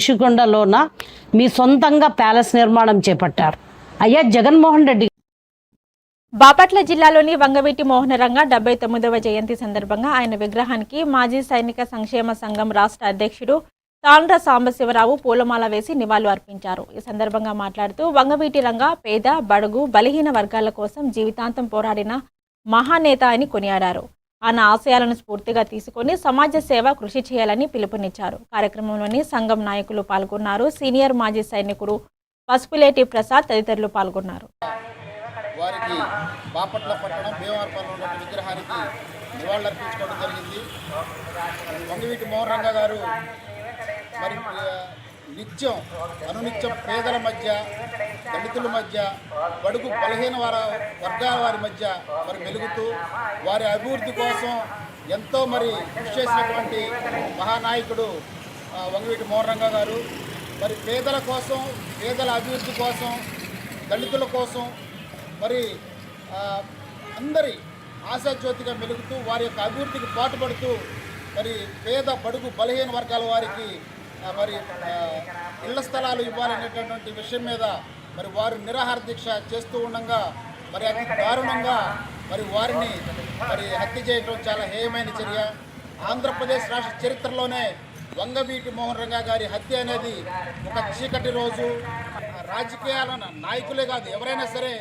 ఋషికొండలోన మీ సొంతంగా ప్యాలెస్ నిర్మాణం చేపట్టారు. అయ్యా జగన్మోహన్ రెడ్డి బాపట్ల జిల్లాలోని వంగవీటి మోహనరంగ 79వ జయంతి సందర్భంగా ఆయన విగ్రహానికి మాజీ సైనిక సంక్షేమ సంఘం రాష్ట్ర అధ్యక్షుడు తాండ్ర సాంబశివరావు పూలమాల వేసి నివాళులు అర్పించారు. ఈ సందర్భంగా మాట్లాడుతూ వంగవీటి రంగ పేద, బడుగు, బలహీన వర్గాల కోసం జీవితాంతం పోరాడిన మహానేత అని కొనియాడారు. ఆయన ఆశయాలను స్ఫూర్తిగా తీసుకొని సమాజ సేవ కృషి చేయాలని పిలుపునిచ్చారు. కార్యక్రమంలోని సంఘం నాయకులు పాల్గొన్నారు. సీనియర్ మాజీ సైనికుడు పసుపులేటి ప్రసాద్ తదితరులు పాల్గొన్నారు. వారికి బాపట్ల పట్టణం భీమవరపాలెంలో ఉన్న విగ్రహానికి నివాళులర్పించుకోవడం జరిగింది. వంగవీటి మోహన్ రంగ గారు మరి అనునిత్యం పేదల మధ్య, దళితుల మధ్య, బడుగు బలహీన వర్గాల వారి మధ్య మరి మెలుగుతూ వారి అభివృద్ధి కోసం ఎంతో మరి కృషి చేసినటువంటి మహానాయకుడు వంగవీటి మోహన్ రంగ గారు. మరి పేదల కోసం, పేదల అభివృద్ధి కోసం, దళితుల కోసం మరి అందరి ఆశాజ్యోతిగా మెలుగుతూ వారి యొక్క అభివృద్ధికి పాటుపడుతూ మరి పేద, బడుగు, బలహీన వర్గాల వారికి మరి ఇళ్ల స్థలాలు ఇవ్వాలనేటటువంటి విషయం మీద మరి వారు నిరాహార దీక్ష చేస్తూ ఉండగా మరి అతి దారుణంగా మరి వారిని మరి హత్య చేయడం చాలా హేయమైన చర్య. ఆంధ్రప్రదేశ్ రాష్ట్ర చరిత్రలోనే వంగవీటి మోహన్ రంగ గారి హత్య అనేది ఒక చీకటి రోజు. రాజకీయాల నాయకులే కాదు, ఎవరైనా సరే